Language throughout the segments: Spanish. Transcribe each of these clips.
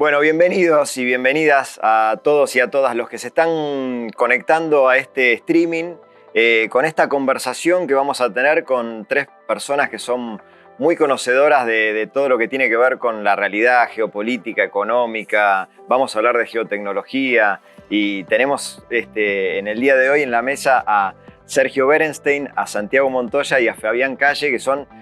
Bueno, bienvenidos y bienvenidas a todos y a todas los que se están conectando a este streaming con esta conversación que vamos a tener con tres personas que son muy conocedoras de todo lo que tiene que ver con la realidad geopolítica, económica. Vamos a hablar de geotecnología y tenemos en el día de hoy en la mesa a Sergio Berenstein, a Santiago Montoya y a Fabián Calle, que son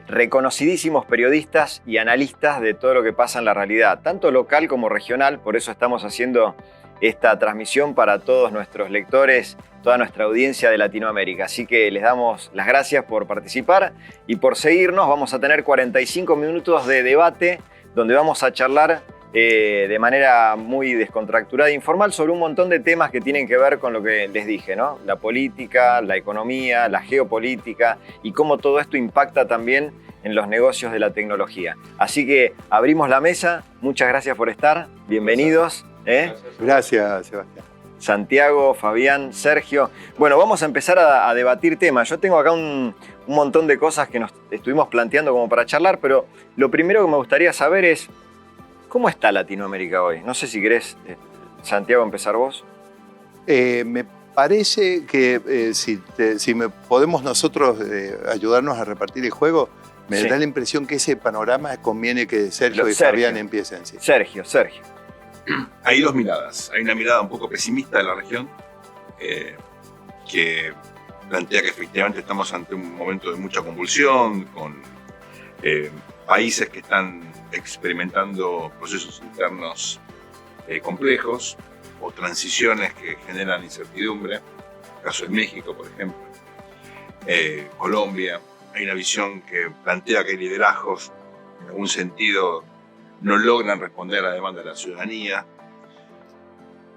reconocidísimos periodistas y analistas de todo lo que pasa en la realidad, tanto local como regional. Por eso estamos haciendo esta transmisión para todos nuestros lectores, toda nuestra audiencia de Latinoamérica. Así que les damos las gracias por participar y por seguirnos. Vamos a tener 45 minutos de debate donde vamos a charlar de manera muy descontracturada e informal sobre un montón de temas que tienen que ver con lo que les dije, ¿no? La política, la economía, la geopolítica y cómo todo esto impacta también en los negocios de la tecnología. Así que abrimos la mesa. Muchas gracias por estar. Bienvenidos. Gracias, Sebastián. Santiago, Fabián, Sergio. Bueno, vamos a empezar a debatir temas. Yo tengo acá un montón de cosas que nos estuvimos planteando como para charlar, pero lo primero que me gustaría saber es ¿cómo está Latinoamérica hoy? No sé si querés, Santiago, empezar vos. Me parece que si podemos nosotros ayudarnos a repartir el juego, me da la impresión que ese panorama conviene que Sergio y Fabián empiecen. Sí. Sergio. Hay dos miradas. Hay una mirada un poco pesimista de la región que plantea que efectivamente estamos ante un momento de mucha convulsión, con países que están experimentando procesos internos complejos o transiciones que generan incertidumbre. El caso de México, por ejemplo. Colombia. Hay una visión que plantea que hay liderazgos, en algún sentido, no logran responder a la demanda de la ciudadanía.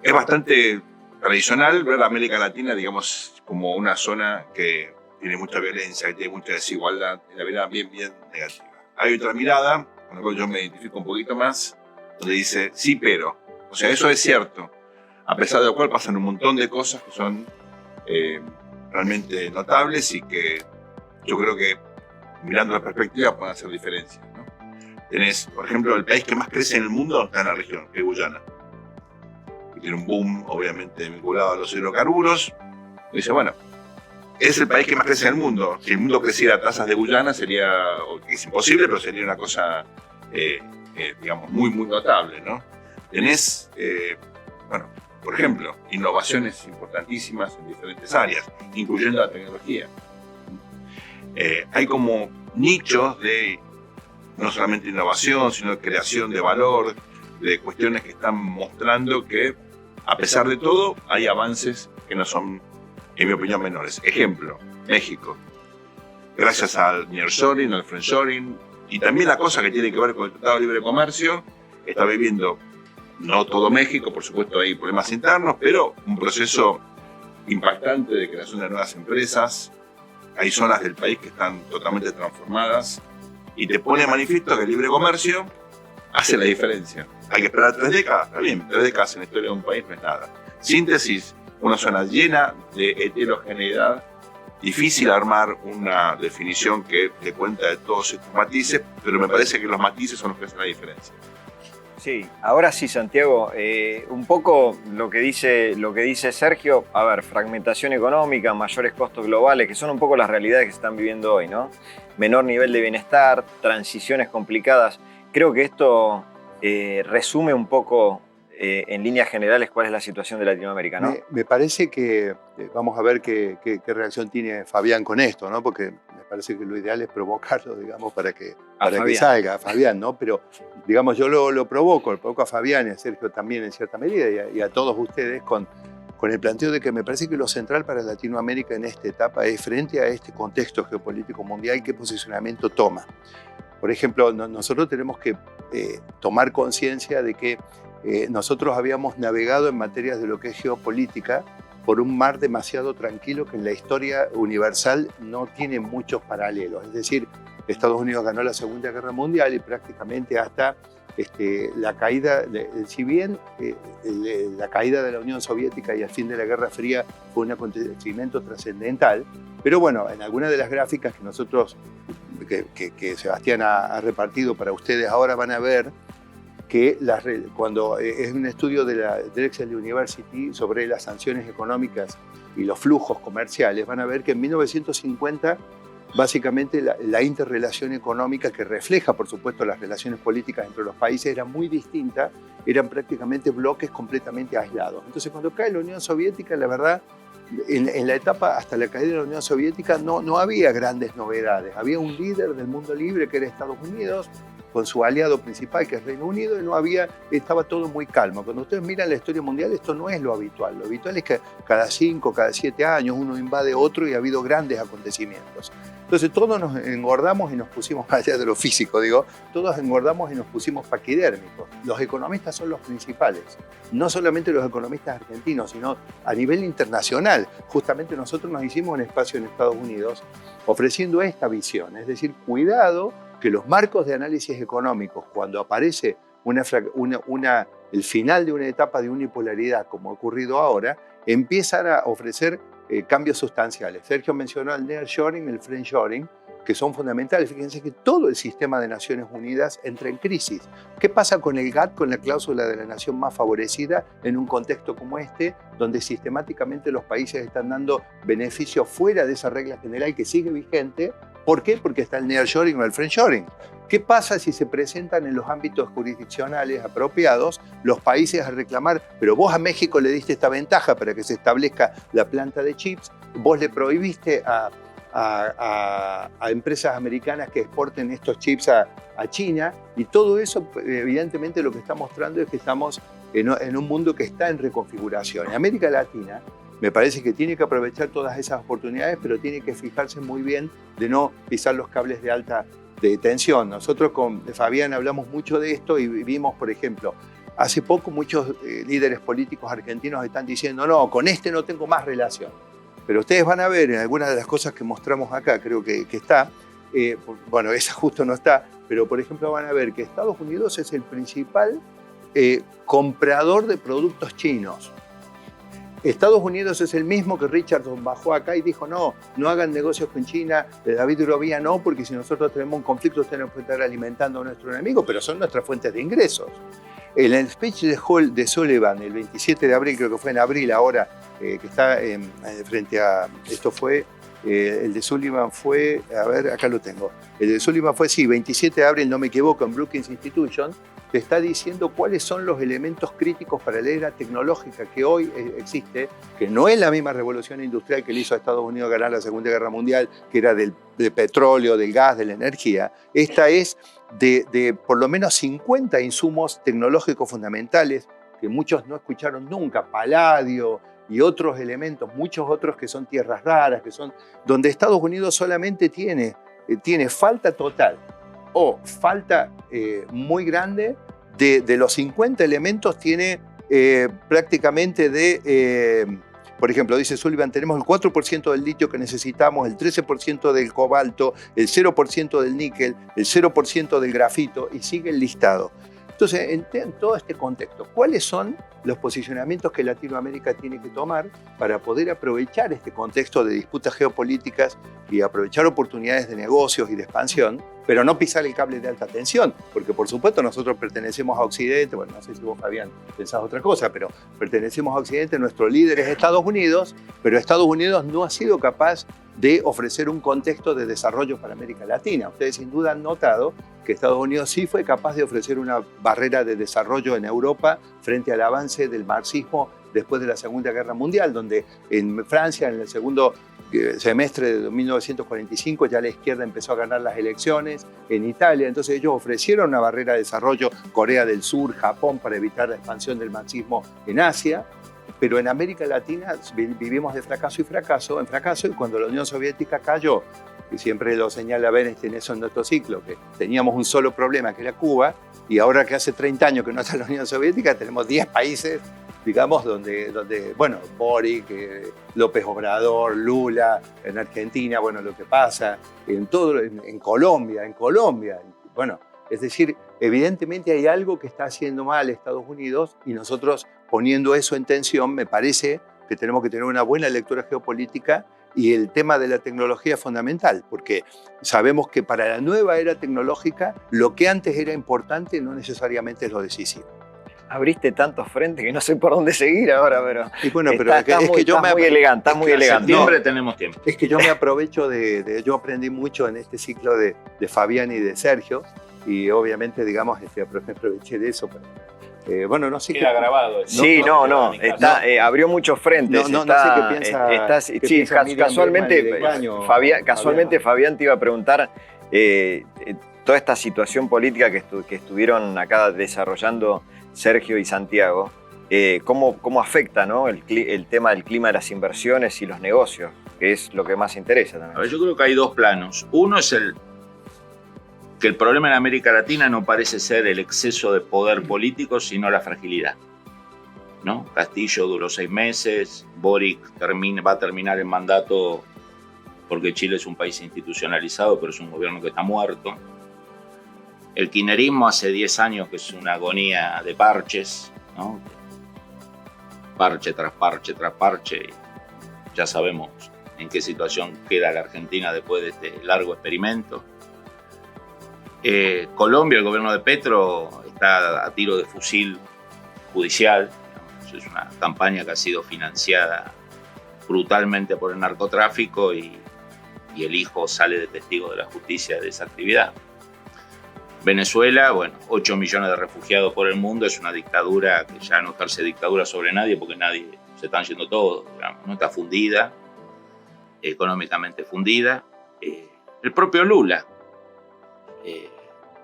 Es bastante tradicional ver a América Latina, digamos, como una zona que tiene mucha violencia, que tiene mucha desigualdad, una mirada bien negativa. Hay otra mirada, con la cual yo me identifico un poquito más, donde dice, sí, pero. O sea, eso es cierto, a pesar de lo cual pasan un montón de cosas que son realmente notables y que yo creo que, mirando la perspectiva, pueden hacer diferencias, ¿no? Tenés, por ejemplo, el país que más crece en el mundo está en la región, que es Guyana. Que tiene un boom, obviamente, vinculado a los hidrocarburos. Y dice, bueno, es el país que más crece en el mundo. Si el mundo creciera a tasas de Guyana, sería, es imposible, pero sería una cosa, digamos, muy notable, ¿no? Tenés, bueno, por ejemplo, innovaciones importantísimas en diferentes áreas, incluyendo la tecnología. Hay como nichos de no solamente innovación, sino de creación de valor, de cuestiones que están mostrando que, a pesar de todo, hay avances que no son, en mi opinión, menores. Ejemplo, México. Gracias al nearshoring, al friendshoring, y también la cosa que tiene que ver con el Tratado de Libre Comercio, está viviendo, no todo México, por supuesto hay problemas internos, pero un proceso impactante de creación de nuevas empresas. Hay zonas del país que están totalmente transformadas y te pone de manifiesto que el libre comercio hace la diferencia. Hay que esperar 3 décadas, está bien, 3 décadas en la historia de un país no es nada. Síntesis, una zona llena de heterogeneidad, difícil armar una definición que dé cuenta de todos estos matices, pero me parece que los matices son los que hacen la diferencia. Sí, ahora sí, Santiago, un poco lo que dice Sergio, a ver, fragmentación económica, mayores costos globales, que son un poco las realidades que se están viviendo hoy, ¿no? Menor nivel de bienestar, transiciones complicadas. Creo que esto resume un poco, en líneas generales, cuál es la situación de Latinoamérica, ¿no? Me parece que vamos a ver qué reacción tiene Fabián con esto, ¿no? Porque me parece que lo ideal es provocarlo, digamos, para que salga a Fabián, ¿no? Pero, digamos, yo lo provoco a Fabián y a Sergio también en cierta medida y a todos ustedes con el planteo de que me parece que lo central para Latinoamérica en esta etapa es, frente a este contexto geopolítico mundial, qué posicionamiento toma. Por ejemplo, nosotros tenemos que tomar conciencia de que nosotros habíamos navegado en materias de lo que es geopolítica por un mar demasiado tranquilo que en la historia universal no tiene muchos paralelos. Es decir, Estados Unidos ganó la Segunda Guerra Mundial y prácticamente hasta la caída, si bien la caída de la Unión Soviética y el fin de la Guerra Fría fue un acontecimiento trascendental, pero bueno, en algunas de las gráficas que nosotros, que Sebastián ha repartido para ustedes ahora van a ver que cuando es un estudio de la Drexel University sobre las sanciones económicas y los flujos comerciales, van a ver que en 1950 básicamente la interrelación económica, que refleja por supuesto las relaciones políticas entre los países, era muy distinta, eran prácticamente bloques completamente aislados. Entonces cuando cae la Unión Soviética, la verdad, en la etapa hasta la caída de la Unión Soviética no había grandes novedades. Había un líder del mundo libre que era Estados Unidos, con su aliado principal que es Reino Unido, y estaba todo muy calmo. Cuando ustedes miran la historia mundial, esto no es lo habitual. Lo habitual es que cada 5, cada 7 años uno invade otro y ha habido grandes acontecimientos. Entonces todos nos engordamos y nos pusimos, más allá de lo físico, todos engordamos y nos pusimos paquidérmicos. Los economistas son los principales, no solamente los economistas argentinos, sino a nivel internacional. Justamente nosotros nos hicimos un espacio en Estados Unidos ofreciendo esta visión, es decir, cuidado que los marcos de análisis económicos, cuando aparece el final de una etapa de unipolaridad, como ha ocurrido ahora, empiezan a ofrecer cambios sustanciales. Sergio mencionó el nearshoring, el friendshoring, que son fundamentales. Fíjense que todo el sistema de Naciones Unidas entra en crisis. ¿Qué pasa con el GATT, con la cláusula de la nación más favorecida, en un contexto como este, donde sistemáticamente los países están dando beneficios fuera de esa regla general que sigue vigente? ¿Por qué? Porque está el nearshoring o el friendshoring. ¿Qué pasa si se presentan en los ámbitos jurisdiccionales apropiados los países a reclamar, pero vos a México le diste esta ventaja para que se establezca la planta de chips, vos le prohibiste a empresas americanas que exporten estos chips a China, y todo eso evidentemente lo que está mostrando es que estamos en un mundo que está en reconfiguración. En América Latina me parece que tiene que aprovechar todas esas oportunidades, pero tiene que fijarse muy bien de no pisar los cables de alta tensión. Nosotros con Fabián hablamos mucho de esto y vimos, por ejemplo, hace poco muchos líderes políticos argentinos están diciendo no, con este no tengo más relación. Pero ustedes van a ver en algunas de las cosas que mostramos acá, creo que está, bueno, esa justo no está, pero por ejemplo van a ver que Estados Unidos es el principal comprador de productos chinos. Estados Unidos es el mismo que Richardson bajó acá y dijo no hagan negocios con China, David Rovía no, porque si nosotros tenemos un conflicto tenemos que estar alimentando a nuestro enemigo, pero son nuestras fuentes de ingresos. En el speech de Sullivan, el 27 de abril, creo que fue en abril ahora, que está frente a, esto fue, el de Sullivan fue, a ver, acá lo tengo, el de Sullivan fue, sí, 27 de abril, no me equivoco, en Brookings Institution, te está diciendo cuáles son los elementos críticos para la era tecnológica que hoy existe, que no es la misma revolución industrial que le hizo a Estados Unidos ganar la Segunda Guerra Mundial, que era del petróleo, del gas, de la energía. Esta es de por lo menos 50 insumos tecnológicos fundamentales que muchos no escucharon nunca, paladio y otros elementos, muchos otros que son tierras raras, que son donde Estados Unidos solamente tiene falta total o falta muy grande de los 50 elementos, tiene prácticamente por ejemplo, dice Sullivan, tenemos el 4% del litio que necesitamos, el 13% del cobalto, el 0% del níquel, el 0% del grafito, y sigue el listado. Entonces, en todo este contexto, ¿cuáles son los posicionamientos que Latinoamérica tiene que tomar para poder aprovechar este contexto de disputas geopolíticas y aprovechar oportunidades de negocios y de expansión, pero no pisar el cable de alta tensión? Porque, por supuesto, nosotros pertenecemos a Occidente, bueno, no sé si vos, Fabián, pensás otra cosa, pero pertenecemos a Occidente, nuestro líder es Estados Unidos, pero Estados Unidos no ha sido capaz de ofrecer un contexto de desarrollo para América Latina. Ustedes sin duda han notado que Estados Unidos sí fue capaz de ofrecer una barrera de desarrollo en Europa frente al avance del marxismo después de la Segunda Guerra Mundial, donde en Francia, en el segundo semestre de 1945, ya la izquierda empezó a ganar las elecciones, en Italia, entonces ellos ofrecieron una barrera de desarrollo, Corea del Sur, Japón, para evitar la expansión del marxismo en Asia. Pero en América Latina vivimos de fracaso en fracaso, y cuando la Unión Soviética cayó, y siempre lo señala Bernstein eso en nuestro ciclo, que teníamos un solo problema, que era Cuba, y ahora que hace 30 años que no está la Unión Soviética, tenemos 10 países, digamos, donde bueno, Boric, López Obrador, Lula, en Argentina, bueno, lo que pasa, en Colombia, bueno, es decir, evidentemente hay algo que está haciendo mal Estados Unidos, y nosotros, poniendo eso en tensión, me parece que tenemos que tener una buena lectura geopolítica Y el tema de la tecnología es fundamental, porque sabemos que para la nueva era tecnológica, lo que antes era importante no necesariamente es lo decisivo. Abriste tantos frentes que no sé por dónde seguir ahora, pero... Y bueno, pero es que yo muy elegante, está muy elegante. Siempre tenemos tiempo. Es que yo me aprovecho yo aprendí mucho en este ciclo de Fabián y de Sergio, y obviamente, digamos, me aproveché de eso. Bueno, no sé queda grabado. Sí, no. Abrió muchos frentes. No sé qué piensa. Sí, casualmente Fabián te iba a preguntar toda esta situación política que estuvieron acá desarrollando Sergio y Santiago, cómo afecta, ¿no? el tema del clima de las inversiones y los negocios, que es lo que más interesa también. A ver, yo creo que hay dos planos. Uno es que el problema en América Latina no parece ser el exceso de poder político, sino la fragilidad, ¿no? Castillo duró 6 meses, Boric va a terminar el mandato porque Chile es un país institucionalizado, pero es un gobierno que está muerto. El kirchnerismo hace 10 años que es una agonía de parches, ¿no? Parche tras parche tras parche. Ya sabemos en qué situación queda la Argentina después de este largo experimento. Colombia, el gobierno de Petro, está a tiro de fusil judicial. Es una campaña que ha sido financiada brutalmente por el narcotráfico y el hijo sale de testigo de la justicia de esa actividad. Venezuela, 8 millones de refugiados por el mundo, es una dictadura que ya no ejerce dictadura sobre nadie porque se están yendo todos, digamos, ¿no? Está fundida, económicamente fundida. El propio Lula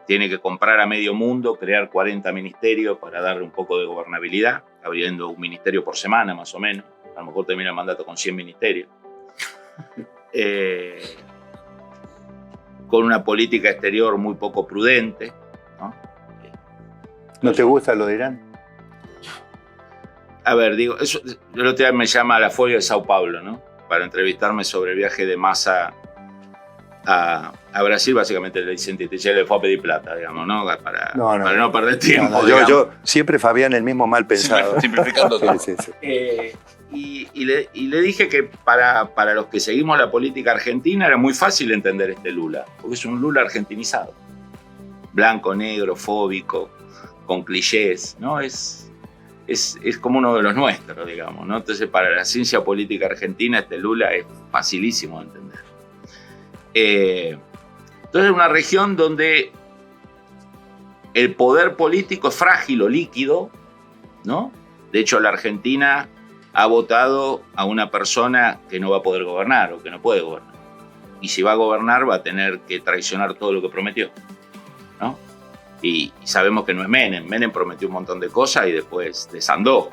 tiene que comprar a medio mundo, crear 40 ministerios para darle un poco de gobernabilidad, abriendo un ministerio por semana más o menos. A lo mejor termina el mandato con 100 ministerios. Con una política exterior muy poco prudente, ¿no? ¿No te gusta lo de Irán? A ver, digo, eso, el otro día me llama a la Folha de Sao Paulo, ¿no? Para entrevistarme sobre el viaje de Massa a Brasil. Básicamente le dicen que le fue a pedir plata, digamos, ¿no? Para no perder tiempo. Yo siempre, Fabián, el mismo mal pensado. Simplificando todo. Sí. Y le dije que para los que seguimos la política argentina era muy fácil entender este Lula, porque es un Lula argentinizado. Blanco, negro, fóbico, con clichés, ¿no? Es como uno de los nuestros, digamos, ¿no? Entonces, para la ciencia política argentina, este Lula es facilísimo de entender. Entonces, es una región donde el poder político es frágil o líquido, ¿no? De hecho, la Argentina ha votado a una persona que no va a poder gobernar o que no puede gobernar. Y si va a gobernar, va a tener que traicionar todo lo que prometió, ¿no? Y sabemos que no es Menem. Menem prometió un montón de cosas y después desandó.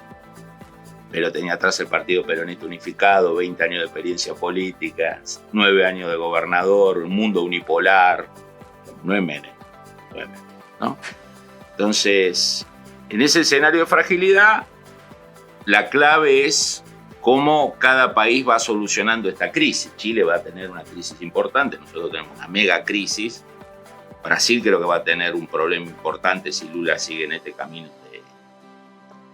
Pero tenía atrás el Partido Peronista Unificado, 20 años de experiencia política, 9 años de gobernador, un mundo unipolar. No es Menem, ¿no? Entonces, en ese escenario de fragilidad, la clave es cómo cada país va solucionando esta crisis. Chile va a tener una crisis importante, nosotros tenemos una mega crisis. Brasil creo que va a tener un problema importante si Lula sigue en este camino de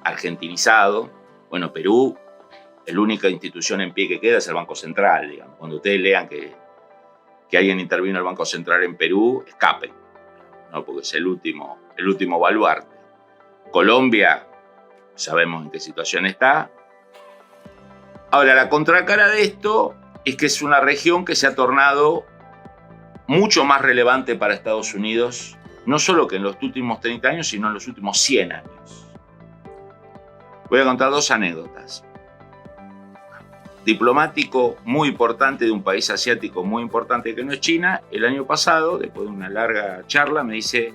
argentinizado. Bueno, Perú, la única institución en pie que queda es el Banco Central, digamos. Cuando ustedes lean que alguien intervino en el Banco Central en Perú, escapen, ¿no? Porque es el último baluarte. Colombia, sabemos en qué situación está. Ahora, la contracara de esto es que es una región que se ha tornado mucho más relevante para Estados Unidos, no solo que en los últimos 30 años, sino en los últimos 100 años. Voy a contar 2 anécdotas. Diplomático muy importante de un país asiático muy importante que no es China, el año pasado, después de una larga charla, me dice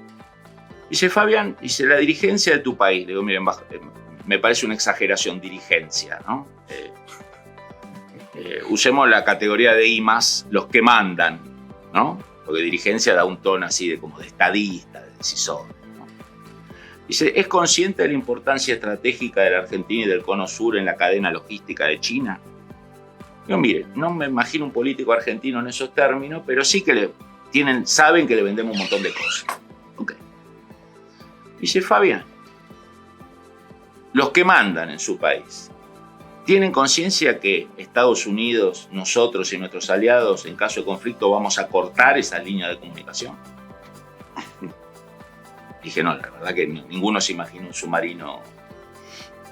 Fabián, la dirigencia de tu país. Le digo, miren, me parece una exageración, dirigencia, ¿no? Usemos la categoría de I+, los que mandan, ¿no? Porque dirigencia da un tono así como de estadista, de decisor, ¿no? Dice, ¿es consciente de la importancia estratégica de la Argentina y del Cono Sur en la cadena logística de China? Yo, mire, no me imagino un político argentino en esos términos, pero sí que saben que le vendemos un montón de cosas. Okay. Dice, Fabián, los que mandan en su país, ¿Tienen conciencia que Estados Unidos, nosotros y nuestros aliados, en caso de conflicto, vamos a cortar esa línea de comunicación? Dije, no, la verdad que ninguno se imagina un submarino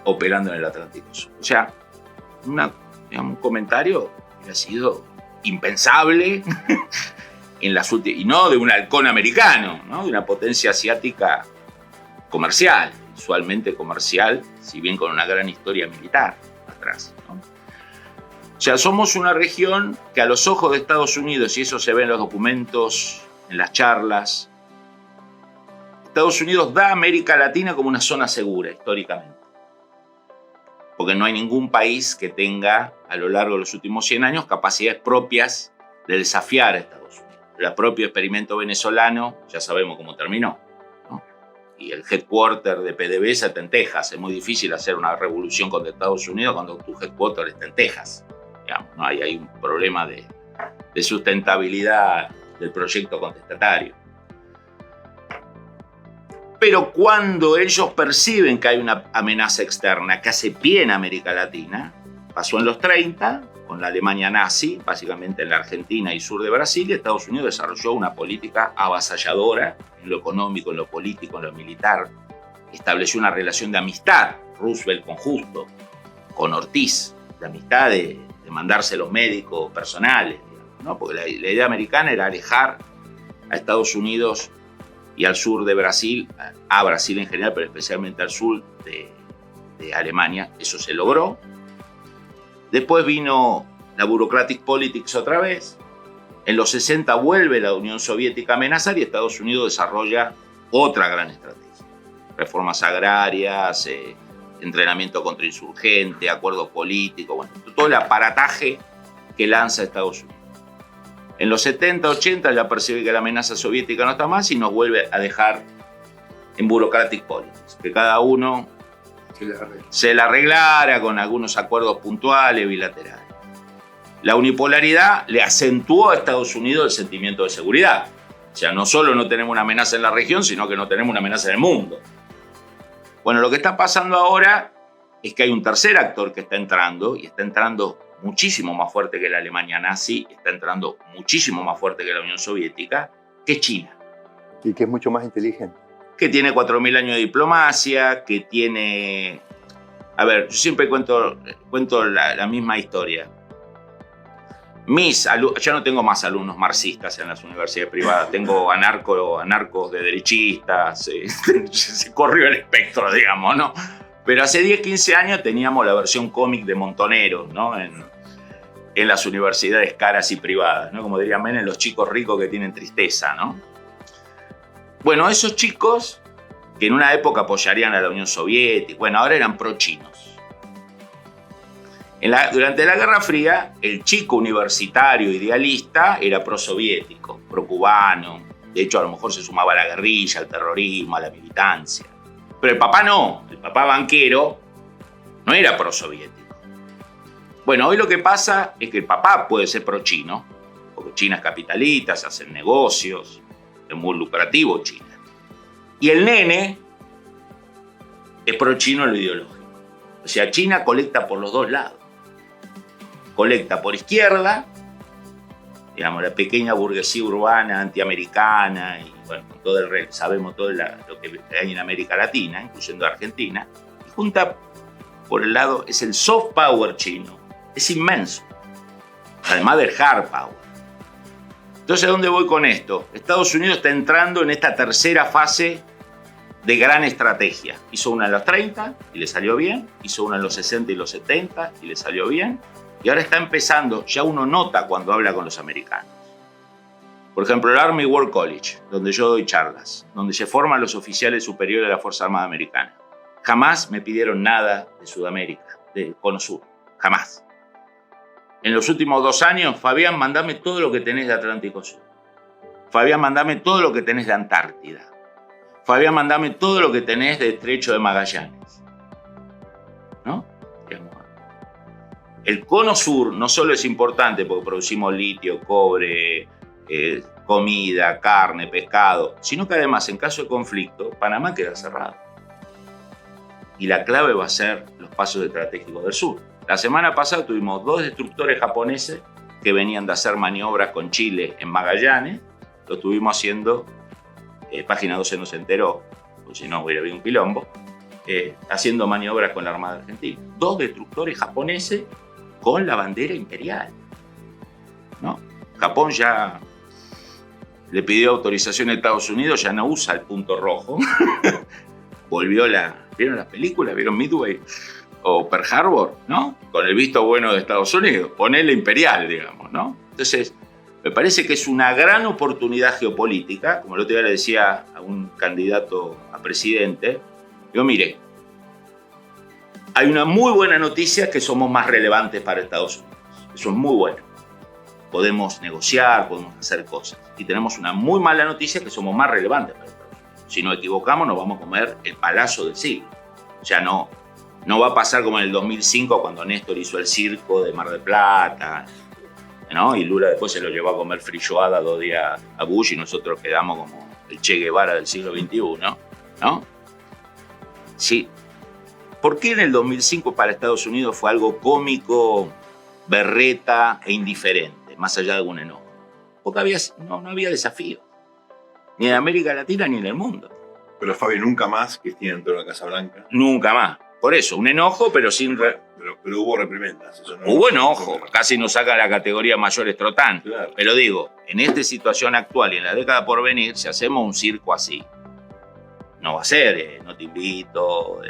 operando en el Atlántico Sur. O sea, un comentario que ha sido impensable en las últimas, y no de un halcón americano, ¿no? De una potencia asiática comercial, usualmente comercial, si bien con una gran historia militar atrás, ¿no? O sea, somos una región que a los ojos de Estados Unidos, y eso se ve en los documentos, en las charlas, Estados Unidos da a América Latina como una zona segura históricamente. Porque no hay ningún país que tenga, a lo largo de los últimos 100 años, capacidades propias de desafiar a Estados Unidos. El propio experimento venezolano, ya sabemos cómo terminó, ¿no? Y el headquarter de PDVSA está en Texas. Es muy difícil hacer una revolución contra Estados Unidos cuando tu headquarter está en Texas. Digamos, ¿no? Hay un problema de sustentabilidad del proyecto contestatario. Pero cuando ellos perciben que hay una amenaza externa que hace pie en América Latina, pasó en los 30, con la Alemania nazi, básicamente en la Argentina y sur de Brasil, y Estados Unidos desarrolló una política avasalladora en lo económico, en lo político, en lo militar. Estableció una relación de amistad, Roosevelt con Justo, con Ortiz, de amistad de mandarse los médicos personales, ¿no? Porque la idea americana era alejar a Estados Unidos y al sur de Brasil, a Brasil en general, pero especialmente al sur de Alemania. Eso se logró. Después vino la Bureaucratic Politics otra vez. En los 60 vuelve la Unión Soviética a amenazar y Estados Unidos desarrolla otra gran estrategia. Reformas agrarias, entrenamiento contrainsurgente, acuerdos políticos, bueno, todo el aparataje que lanza Estados Unidos. En los 70, 80 ya percibe que la amenaza soviética no está más y nos vuelve a dejar en Bureaucratic Politics, que cada uno se la arreglara con algunos acuerdos puntuales, bilaterales. La unipolaridad le acentuó a Estados Unidos el sentimiento de seguridad. O sea, no solo no tenemos una amenaza en la región, sino que no tenemos una amenaza en el mundo. Bueno, lo que está pasando ahora es que hay un tercer actor que está entrando, y está entrando muchísimo más fuerte que la Alemania nazi, está entrando muchísimo más fuerte que la Unión Soviética, que es China. Y que es mucho más inteligente. Que tiene 4.000 años de diplomacia, que tiene... A ver, yo siempre cuento la misma historia. Yo no tengo más alumnos marxistas en las universidades privadas, tengo anarcos de derechistas, se corrió el espectro, digamos, ¿no? Pero hace 10, 15 años teníamos la versión cómic de Montoneros, ¿no? En las universidades caras y privadas, ¿no? Como dirían Menem, los chicos ricos que tienen tristeza, ¿no? Bueno, esos chicos que en una época apoyarían a la Unión Soviética, bueno, ahora eran pro-chinos. Durante la Guerra Fría, el chico universitario idealista era pro-soviético, pro-cubano. De hecho, a lo mejor se sumaba a la guerrilla, al terrorismo, a la militancia. Pero el papá no, el papá banquero no era pro-soviético. Bueno, hoy lo que pasa es que el papá puede ser pro-chino, porque China es capitalista, se hacen negocios, es muy lucrativo China. Y el nene es pro-chino en lo ideológico. O sea, China colecta por los dos lados. Colecta por izquierda, digamos, la pequeña burguesía urbana antiamericana, y bueno, todo sabemos todo lo que hay en América Latina, incluyendo Argentina, y junta por el lado, es el soft power chino, es inmenso, además del hard power. Entonces, ¿a dónde voy con esto? Estados Unidos está entrando en esta tercera fase de gran estrategia. Hizo una en los 30 y le salió bien, hizo una en los 60 y los 70 y le salió bien, y ahora está empezando, ya uno nota cuando habla con los americanos. Por ejemplo, el Army War College, donde yo doy charlas, donde se forman los oficiales superiores de la Fuerza Armada Americana. Jamás me pidieron nada de Sudamérica, del Cono Sur, jamás. En los últimos 2 años, Fabián, mandame todo lo que tenés de Atlántico Sur. Fabián, mandame todo lo que tenés de Antártida. Fabián, mandame todo lo que tenés de Estrecho de Magallanes. ¿No? El Cono Sur no solo es importante porque producimos litio, cobre, comida, carne, pescado, sino que además, en caso de conflicto, Panamá queda cerrado. Y la clave va a ser los pasos estratégicos del sur. La semana pasada tuvimos 2 destructores japoneses que venían de hacer maniobras con Chile en Magallanes. Lo estuvimos haciendo, Página 12 no se enteró, porque si no hubiera habido un quilombo, haciendo maniobras con la Armada Argentina. 2 destructores japoneses con la bandera imperial, ¿no? Japón ya le pidió autorización a Estados Unidos, ya no usa el punto rojo. Volvió ¿vieron las películas? ¿Vieron Midway o Pearl Harbor? ¿No? Con el visto bueno de Estados Unidos. Ponele imperial, digamos, ¿no? Entonces, me parece que es una gran oportunidad geopolítica. Como el otro día le decía a un candidato a presidente, digo, mire, hay una muy buena noticia que somos más relevantes para Estados Unidos. Eso es muy bueno. Podemos negociar, podemos hacer cosas. Y tenemos una muy mala noticia que somos más relevantes para Estados Unidos. Si nos equivocamos, nos vamos a comer el palazo del siglo. O sea, no va a pasar como en el 2005 cuando Néstor hizo el circo de Mar del Plata, ¿no? Y Lula después se lo llevó a comer frilloada 2 días a Bush y nosotros quedamos como el Che Guevara del siglo XXI, ¿no? Sí. ¿Por qué en el 2005 para Estados Unidos fue algo cómico, berreta e indiferente, más allá de algún enojo? Porque no había desafío, ni en América Latina ni en el mundo. Pero Fabio, nunca más que esté dentro de la Casa Blanca. Nunca más. Por eso, un enojo, pero sin... Pero hubo reprimendas. Eso no hubo enojo, casi nos saca la categoría mayor Estrotán. Claro. Pero digo, en esta situación actual y en la década por venir, si hacemos un circo así, no va a ser, no te invito,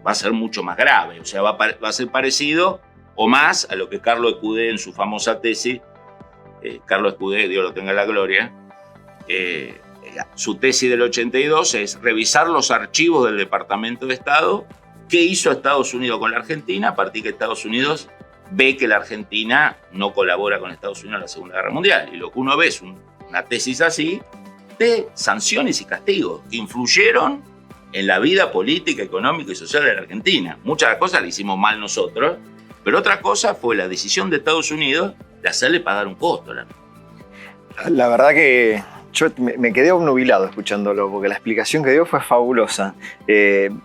va a ser mucho más grave. O sea, va a ser parecido o más a lo que Carlos Escudé en su famosa tesis, Carlos Escudé, Dios lo tenga en la gloria, su tesis del 82 es revisar los archivos del Departamento de Estado. ¿Qué hizo Estados Unidos con la Argentina? A partir que Estados Unidos ve que la Argentina no colabora con Estados Unidos en la Segunda Guerra Mundial. Y lo que uno ve es una tesis así de sanciones y castigos que influyeron en la vida política, económica y social de la Argentina. Muchas cosas las hicimos mal nosotros, pero otra cosa fue la decisión de Estados Unidos de hacerle pagar un costo. La verdad que yo me quedé obnubilado escuchándolo, porque la explicación que dio fue fabulosa.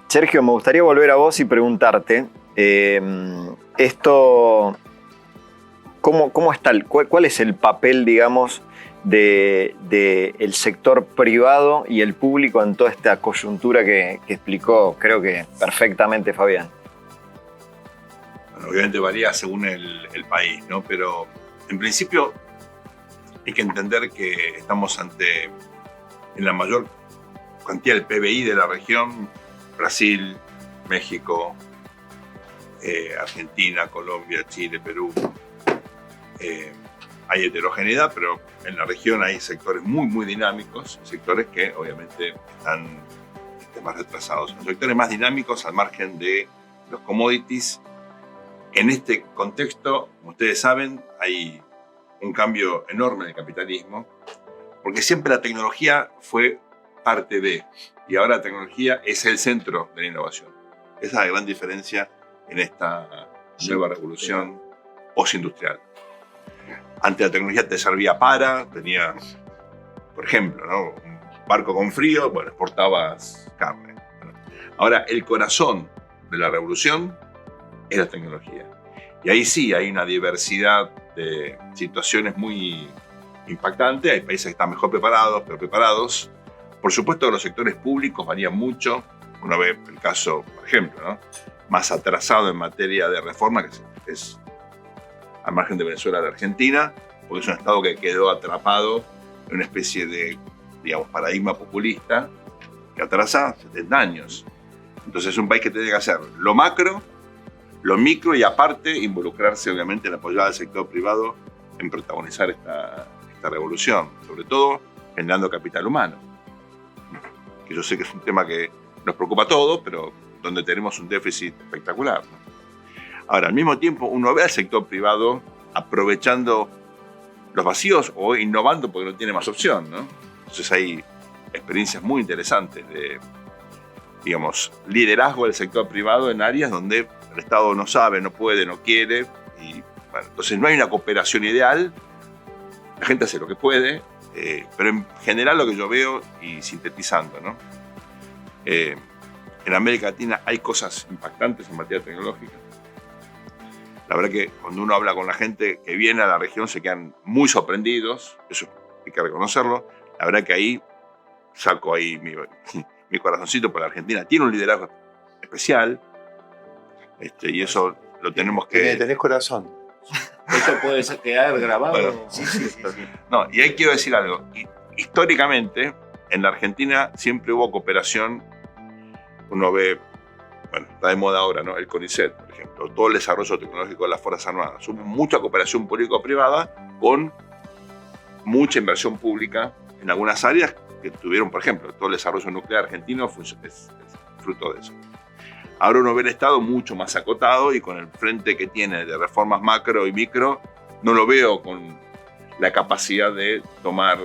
Sergio, me gustaría volver a vos y preguntarte, esto, ¿cómo está? ¿Cuál es el papel, digamos, del sector privado y el público en toda esta coyuntura que explicó, creo que perfectamente, Fabián? Bueno, obviamente varía según el país, ¿no? Pero en principio hay que entender que estamos en la mayor cantidad del PBI de la región, Brasil, México, Argentina, Colombia, Chile, Perú. Hay heterogeneidad, pero en la región hay sectores muy, muy dinámicos, sectores que obviamente están más retrasados. Los sectores más dinámicos al margen de los commodities. En este contexto, como ustedes saben, hay un cambio enorme en el capitalismo, porque siempre la tecnología fue parte de, y ahora la tecnología es el centro de la innovación. Esa es la gran diferencia en esta nueva revolución postindustrial. Antes la tecnología te servía tenía, por ejemplo, ¿no? Un barco con frío, bueno, exportabas carne. Bueno, ahora el corazón de la revolución es la tecnología. Y ahí sí hay una diversidad de situaciones muy impactantes. Hay países que están mejor preparados, peor preparados. Por supuesto, los sectores públicos varían mucho. Uno ve el caso, por ejemplo, ¿no? Más atrasado en materia de reforma, que es al margen de Venezuela, de Argentina, porque es un Estado que quedó atrapado en una especie de, digamos, paradigma populista que atrasa 70 años. Entonces es un país que tiene que hacer lo macro, lo micro y aparte involucrarse obviamente en apoyar al sector privado en protagonizar esta revolución, sobre todo generando capital humano, que yo sé que es un tema que nos preocupa a todos, pero donde tenemos un déficit espectacular, ¿no? Ahora, al mismo tiempo, uno ve al sector privado aprovechando los vacíos o innovando porque no tiene más opción, ¿no? Entonces hay experiencias muy interesantes de, digamos, liderazgo del sector privado en áreas donde el Estado no sabe, no puede, no quiere. Y, bueno, entonces no hay una cooperación ideal. La gente hace lo que puede, pero en general lo que yo veo, y sintetizando, ¿no? En América Latina hay cosas impactantes en materia tecnológica. La verdad que cuando uno habla con la gente que viene a la región se quedan muy sorprendidos, eso hay que reconocerlo. La verdad que ahí saco ahí mi corazoncito por la Argentina. Tiene un liderazgo especial y eso lo tenemos que... Tenés corazón. Esto puede quedar grabado. Bueno, Sí. No, y ahí quiero decir algo. Históricamente, en la Argentina siempre hubo cooperación. Uno ve, bueno, está de moda ahora, ¿no? El CONICET, por ejemplo, todo el desarrollo tecnológico de las Fuerzas Armadas. Hubo mucha cooperación público-privada con mucha inversión pública en algunas áreas que tuvieron, por ejemplo, todo el desarrollo nuclear argentino es fruto de eso. Ahora uno ve el Estado mucho más acotado y con el frente que tiene de reformas macro y micro, no lo veo con la capacidad de tomar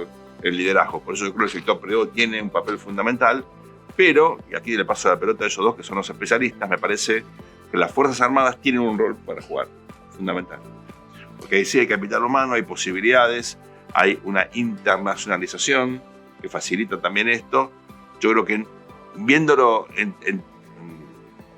el liderazgo. Por eso yo creo que el sector privado tiene un papel fundamental, pero, y aquí le paso la pelota a ellos dos que son los especialistas, me parece que las Fuerzas Armadas tienen un rol para jugar, fundamental. Porque ahí sí hay capital humano, hay posibilidades, hay una internacionalización que facilita también esto. Yo creo que viéndolo en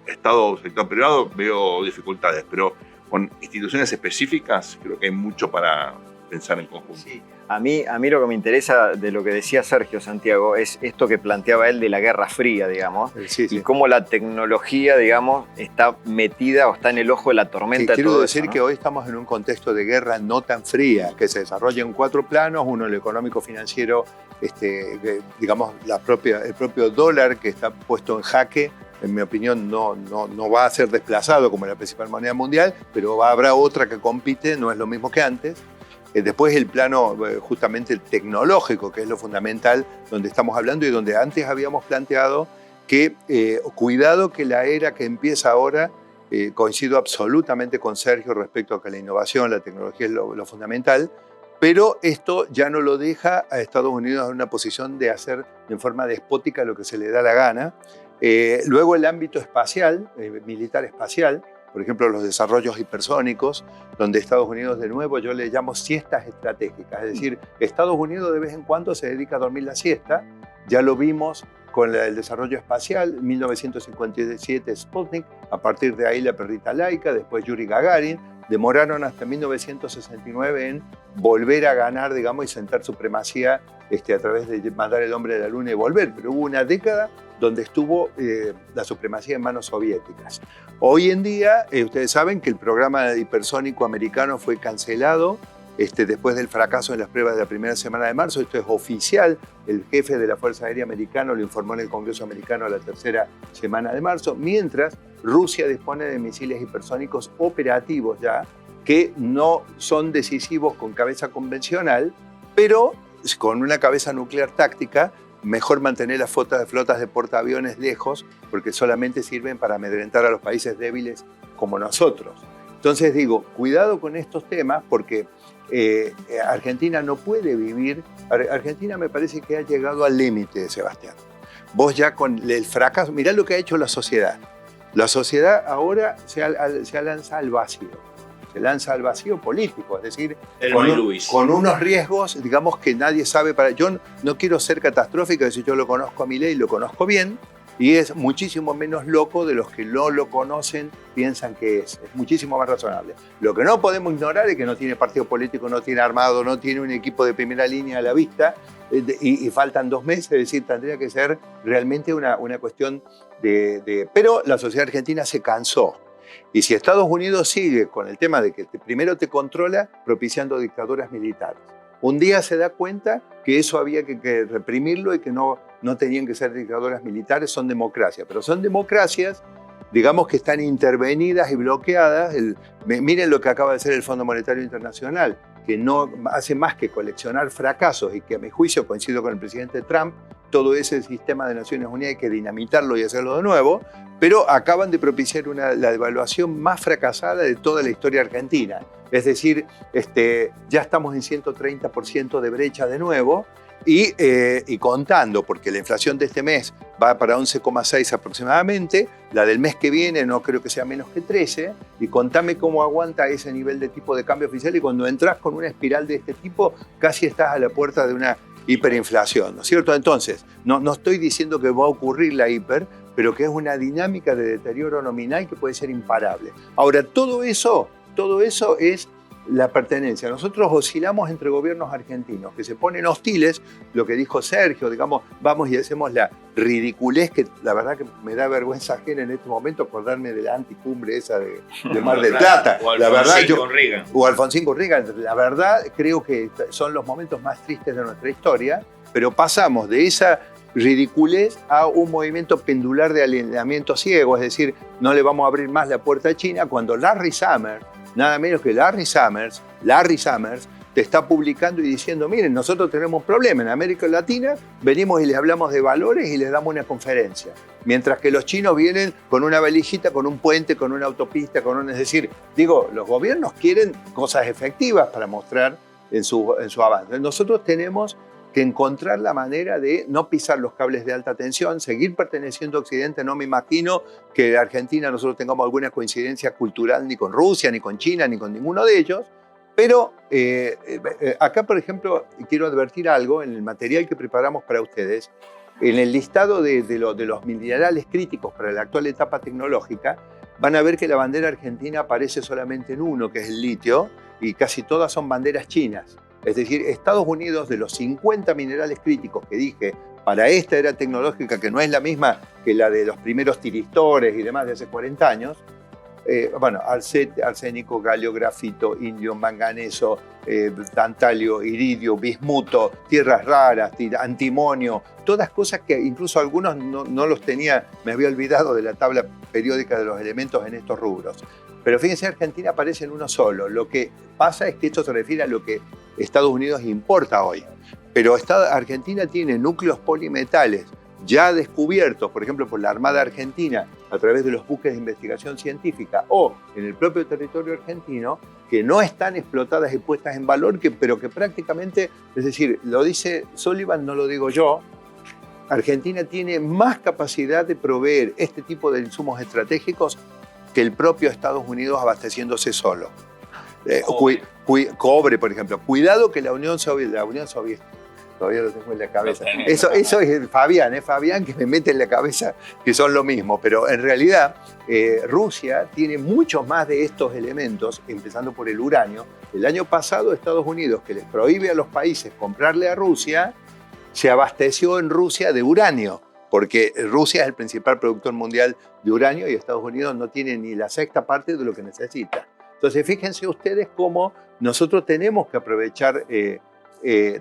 Estado o sector privado veo dificultades, pero con instituciones específicas creo que hay mucho para pensar en conjunto. Sí. A mí lo que me interesa de lo que decía Sergio Santiago es esto que planteaba él de la Guerra Fría, digamos, Sí. y cómo la tecnología, digamos, está metida o está en el ojo de la tormenta. Quiero todo decir eso, ¿no? que hoy estamos en un contexto de guerra no tan fría, que se desarrolla en 4 planos, uno el económico-financiero, digamos, el propio dólar que está puesto en jaque. En mi opinión, no va a ser desplazado como la principal moneda mundial, pero habrá otra que compite, no es lo mismo que antes. Después el plano justamente el tecnológico, que es lo fundamental, donde estamos hablando y donde antes habíamos planteado que cuidado que la era que empieza ahora, coincido absolutamente con Sergio respecto a que la innovación, la tecnología es lo fundamental, pero esto ya no lo deja a Estados Unidos en una posición de hacer en forma despótica lo que se le da la gana. Luego el ámbito espacial, militar espacial, por ejemplo los desarrollos hipersónicos, donde Estados Unidos de nuevo yo le llamo siestas estratégicas, es decir, Estados Unidos de vez en cuando se dedica a dormir la siesta, ya lo vimos con el desarrollo espacial, 1957 Sputnik, a partir de ahí la perrita Laika, después Yuri Gagarin, demoraron hasta 1969 en volver a ganar, digamos, y sentar supremacía a través de mandar el hombre a la luna y volver, pero hubo una década donde estuvo la supremacía en manos soviéticas. Hoy en día, ustedes saben que el programa hipersónico americano fue cancelado después del fracaso en las pruebas de la primera semana de marzo. Esto es oficial, el jefe de la Fuerza Aérea Americana lo informó en el Congreso Americano a la tercera semana de marzo, mientras Rusia dispone de misiles hipersónicos operativos ya, que no son decisivos con cabeza convencional, pero con una cabeza nuclear táctica. Mejor mantener las flotas de portaaviones lejos porque solamente sirven para amedrentar a los países débiles como nosotros. Entonces digo, cuidado con estos temas porque Argentina no puede vivir. Argentina me parece que ha llegado al límite, Sebastián. Vos ya con el fracaso, mirá lo que ha hecho la sociedad. La sociedad ahora se lanza al vacío. Se lanza al vacío político, es decir, con unos riesgos, digamos, que nadie sabe. Yo no quiero ser catastrófico, es decir, yo lo conozco a Milei, lo conozco bien, y es muchísimo menos loco de los que no lo conocen, piensan que es muchísimo más razonable. Lo que no podemos ignorar es que no tiene partido político, no tiene armado, no tiene un equipo de primera línea a la vista, y faltan 2 meses, es decir, tendría que ser realmente una cuestión Pero la sociedad argentina se cansó. Y si Estados Unidos sigue con el tema de que primero te controla propiciando dictaduras militares, un día se da cuenta que eso había que reprimirlo y que no tenían que ser dictaduras militares, son democracias. Pero son democracias, digamos, que están intervenidas y bloqueadas. Miren lo que acaba de hacer el Fondo Monetario Internacional, que no hace más que coleccionar fracasos y que a mi juicio, coincido con el presidente Trump, todo ese sistema de Naciones Unidas hay que dinamitarlo y hacerlo de nuevo, pero acaban de propiciar la devaluación más fracasada de toda la historia argentina. Es decir, ya estamos en 130% de brecha de nuevo y contando, porque la inflación de este mes va para 11,6 aproximadamente, la del mes que viene no creo que sea menos que 13, y contame cómo aguanta ese nivel de tipo de cambio oficial, y cuando entras con una espiral de este tipo, casi estás a la puerta de una hiperinflación, ¿no es cierto? Entonces, no estoy diciendo que va a ocurrir la hiper, pero que es una dinámica de deterioro nominal que puede ser imparable. Ahora, todo eso todo eso es la pertenencia. Nosotros oscilamos entre gobiernos argentinos que se ponen hostiles, lo que dijo Sergio, digamos, vamos y hacemos la ridiculez, que la verdad que me da vergüenza ajena en este momento acordarme de la anticumbre esa de Mar del Plata. O la verdad, Alfonsín con Reagan. La verdad, creo que son los momentos más tristes de nuestra historia, pero pasamos de esa ridiculez a un movimiento pendular de alineamiento ciego, es decir, no le vamos a abrir más la puerta a China cuando Larry Summers, nada menos que Larry Summers, te está publicando y diciendo, miren, nosotros tenemos un problema en América Latina, venimos y les hablamos de valores y les damos una conferencia. Mientras que los chinos vienen con una valijita, con un puente, con una autopista, es decir, digo, los gobiernos quieren cosas efectivas para mostrar en su avance. Nosotros tenemos que encontrar la manera de no pisar los cables de alta tensión, seguir perteneciendo a Occidente. No me imagino que en Argentina nosotros tengamos alguna coincidencia cultural ni con Rusia, ni con China, ni con ninguno de ellos. Pero acá, por ejemplo, quiero advertir algo en el material que preparamos para ustedes. En el listado de los minerales críticos para la actual etapa tecnológica, van a ver que la bandera argentina aparece solamente en uno, que es el litio, y casi todas son banderas chinas. Es decir, Estados Unidos, de los 50 minerales críticos que dije para esta era tecnológica, que no es la misma que la de los primeros tiristores y demás de hace 40 años, arsénico, galio, grafito, indio, manganeso, tantalio, iridio, bismuto, tierras raras, antimonio, todas cosas que incluso algunos no los tenía, me había olvidado de la tabla periódica de los elementos en estos rubros. Pero fíjense, Argentina aparece en uno solo. Lo que pasa es que esto se refiere a lo que Estados Unidos importa hoy. Pero Argentina tiene núcleos polimetales ya descubiertos, por ejemplo, por la Armada Argentina a través de los buques de investigación científica o en el propio territorio argentino, que no están explotadas y puestas en valor, pero que prácticamente, es decir, lo dice Sullivan, no lo digo yo, Argentina tiene más capacidad de proveer este tipo de insumos estratégicos que el propio Estados Unidos abasteciéndose solo. Cobre, por ejemplo. Cuidado que la Unión Soviética, todavía lo tengo en la cabeza. Eso es Fabián que me mete en la cabeza que son lo mismo, pero en realidad Rusia tiene muchos más de estos elementos, empezando por el uranio. El año pasado Estados Unidos, que les prohíbe a los países comprarle a Rusia, se abasteció en Rusia de uranio, porque Rusia es el principal productor mundial de uranio y Estados Unidos no tiene ni la sexta parte de lo que necesita. Entonces, fíjense ustedes cómo nosotros tenemos que aprovechar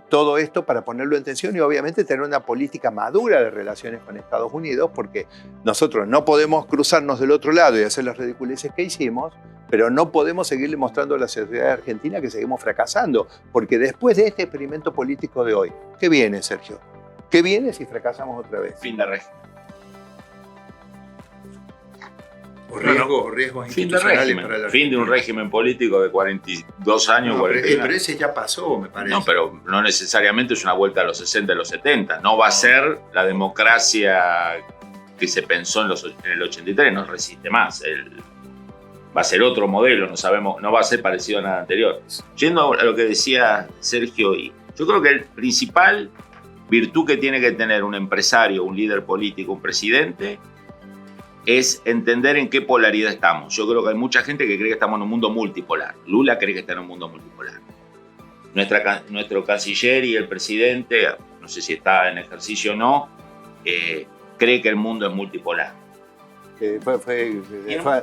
todo esto para ponerlo en tensión y obviamente tener una política madura de relaciones con Estados Unidos, porque nosotros no podemos cruzarnos del otro lado y hacer las ridiculeces que hicimos, pero no podemos seguirle mostrando a la sociedad argentina que seguimos fracasando, porque después de este experimento político de hoy, ¿qué viene, Sergio? ¿Qué viene si fracasamos otra vez? Fin de régimen. Riesgos fin de régimen. Fin de un régimen político de 42 años. No, pero ese ya pasó, me parece. No, pero no necesariamente es una vuelta a los 60, a los 70. No va a ser la democracia que se pensó en el 83, no resiste más. Va a ser otro modelo, no sabemos, no va a ser parecido a nada anterior. Yendo a lo que decía Sergio, yo creo que el principal virtud que tiene que tener un empresario, un líder político, un presidente, es entender en qué polaridad estamos. Yo creo que hay mucha gente que cree que estamos en un mundo multipolar. Lula cree que está en un mundo multipolar. Nuestro canciller y el presidente, no sé si está en ejercicio o no, cree que el mundo es multipolar. Fue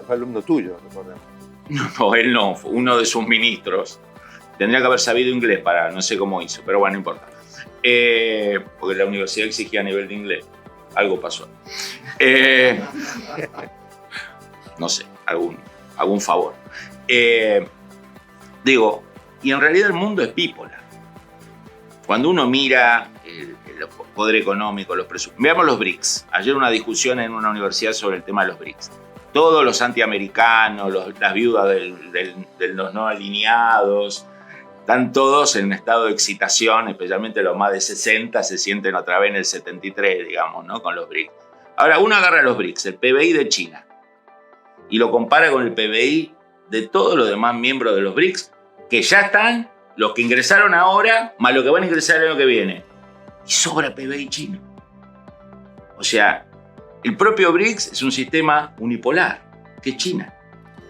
alumno tuyo, recordemos. No, él no, fue uno de sus ministros. Tendría que haber sabido inglés no sé cómo hizo, pero bueno, no importa. Porque la universidad exigía nivel de inglés. Algo pasó. No sé, algún favor. Digo, y en realidad el mundo es bipolar. Cuando uno mira el poder económico, los presupuestos. Veamos los BRICS. Ayer una discusión en una universidad sobre el tema de los BRICS. Todos los antiamericanos, las viudas de los no alineados, están todos en estado de excitación, especialmente los más de 60 se sienten otra vez en el 73, digamos, ¿no? Con los BRICS. Ahora, uno agarra los BRICS, el PBI de China, y lo compara con el PBI de todos los demás miembros de los BRICS, que ya están, los que ingresaron ahora, más los que van a ingresar el año que viene. Y sobra PBI chino. O sea, el propio BRICS es un sistema unipolar, que es China.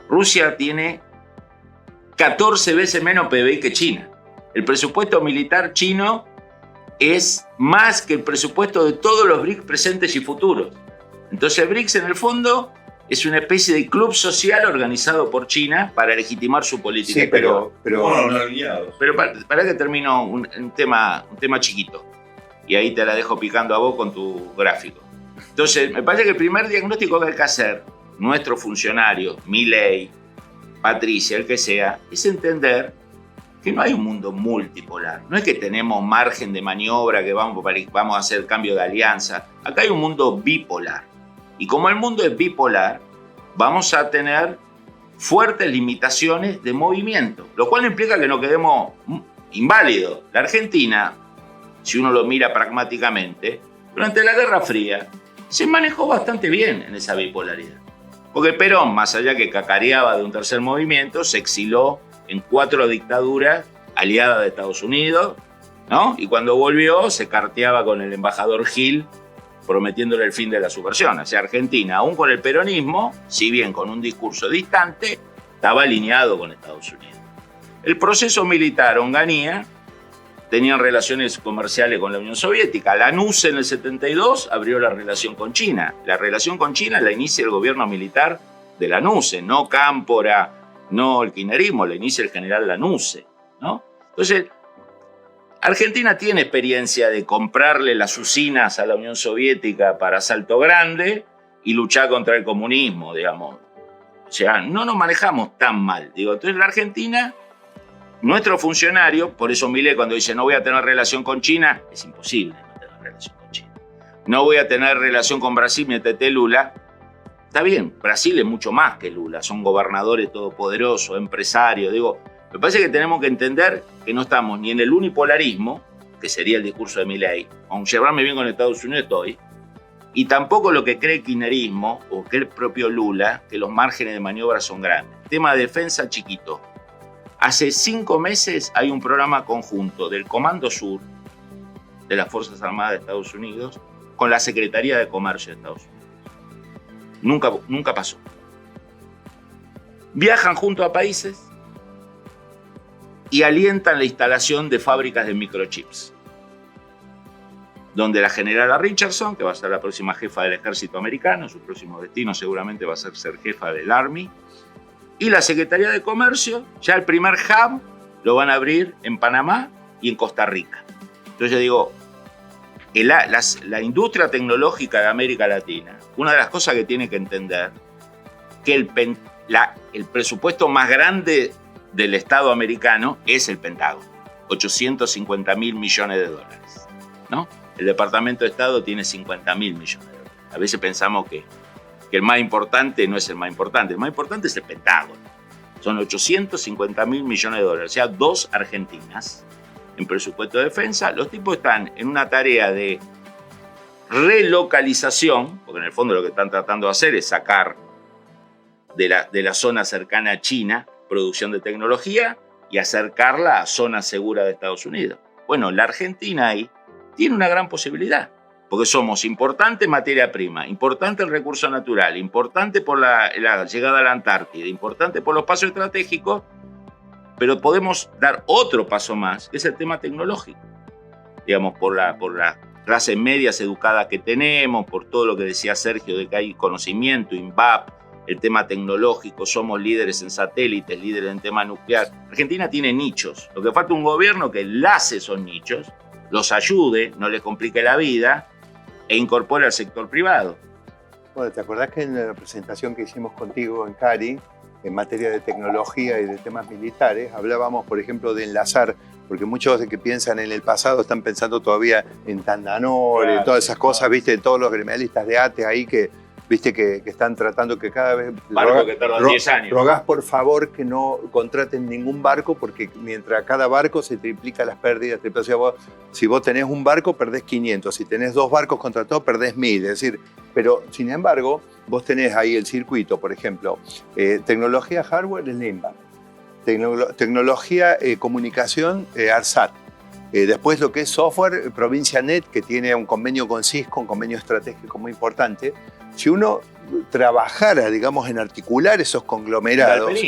Rusia tiene 14 veces menos PBI que China. El presupuesto militar chino es más que el presupuesto de todos los BRICS presentes y futuros. Entonces BRICS en el fondo es una especie de club social organizado por China para legitimar su política exterior. Pero para que termino un tema chiquito. Y ahí te la dejo picando a vos con tu gráfico. Entonces, me parece que el primer diagnóstico que hay que hacer, nuestros funcionarios, Milei, Patricia, el que sea, es entender que no hay un mundo multipolar. No es que tenemos margen de maniobra, que vamos a hacer cambio de alianza. Acá hay un mundo bipolar. Y como el mundo es bipolar, vamos a tener fuertes limitaciones de movimiento, lo cual implica que no quedemos inválidos. La Argentina, si uno lo mira pragmáticamente, durante la Guerra Fría se manejó bastante bien en esa bipolaridad. Porque Perón, más allá que cacareaba de un tercer movimiento, se exiló en 4 dictaduras aliadas de Estados Unidos, ¿no? Y cuando volvió se carteaba con el embajador Gil, prometiéndole el fin de la subversión. O sea, Argentina, aún con el peronismo, si bien con un discurso distante, estaba alineado con Estados Unidos. El proceso militar Onganía tenían relaciones comerciales con la Unión Soviética. La NUCE en el 72 abrió la relación con China. La relación con China la inicia el gobierno militar de la NUCE, no Cámpora, no el kirchnerismo, la inicia el general Lanusse, ¿no? Entonces, Argentina tiene experiencia de comprarle las usinas a la Unión Soviética para Salto Grande y luchar contra el comunismo, digamos. O sea, no nos manejamos tan mal. Digo, entonces la Argentina, nuestro funcionario, por eso Milei cuando dice no voy a tener relación con China, es imposible no tener relación con China. No voy a tener relación con Brasil mientras esté Lula. Está bien, Brasil es mucho más que Lula, son gobernadores todopoderosos, empresarios, digo, me parece que tenemos que entender que no estamos ni en el unipolarismo, que sería el discurso de Milei, aunque llevarme bien con Estados Unidos estoy, y tampoco lo que cree el kirchnerismo o que el propio Lula, que los márgenes de maniobra son grandes. Tema de defensa chiquito. Hace 5 meses hay un programa conjunto del Comando Sur de las Fuerzas Armadas de Estados Unidos con la Secretaría de Comercio de Estados Unidos. Nunca pasó. Viajan junto a países y alientan la instalación de fábricas de microchips, donde la generala Richardson, que va a ser la próxima jefa del ejército americano, su próximo destino seguramente va a ser jefa del Army, y la Secretaría de Comercio, ya el primer hub lo van a abrir en Panamá y en Costa Rica. Entonces yo digo, la industria tecnológica de América Latina, una de las cosas que tiene que entender, que el presupuesto más grande del Estado americano es el Pentágono, 850.000 millones de dólares, ¿no? El Departamento de Estado tiene 50.000 millones de dólares. A veces pensamos que el más importante no es el más importante es el Pentágono. Son 850.000 millones de dólares, o sea, 2 Argentinas en presupuesto de defensa. Los tipos están en una tarea de relocalización, porque en el fondo lo que están tratando de hacer es sacar de la zona cercana a China producción de tecnología y acercarla a zona segura de Estados Unidos. Bueno, la Argentina ahí tiene una gran posibilidad, porque somos importante en materia prima, importante el recurso natural, importante por la llegada a la Antártida, importante por los pasos estratégicos, pero podemos dar otro paso más, que es el tema tecnológico. Digamos, por las clases medias educadas que tenemos, por todo lo que decía Sergio de que hay conocimiento, INVAP, el tema tecnológico, somos líderes en satélites, líderes en tema nuclear. Argentina tiene nichos. Lo que falta es un gobierno que enlace esos nichos, los ayude, no les complique la vida e incorpore al sector privado. Bueno, ¿te acordás que en la presentación que hicimos contigo en CARI, en materia de tecnología y de temas militares, hablábamos, por ejemplo, de enlazar, porque muchos de que piensan en el pasado están pensando todavía en Tandanor, claro, en todas esas cosas, viste, todos los gremialistas de ATE ahí que viste que están tratando que cada vez... Barco que tardan 10 años. Rogás por favor que no contraten ningún barco porque mientras cada barco se triplica las pérdidas. O sea, si vos tenés un barco, perdés 500. Si tenés 2 barcos contratados, perdés 1000. Es decir, pero sin embargo, vos tenés ahí el circuito, por ejemplo, tecnología hardware, el INVAP. Tecnología comunicación, ARSAT. Después lo que es software, Provincia Net, que tiene un convenio con Cisco, un convenio estratégico muy importante. Si uno trabajara, digamos, en articular esos conglomerados,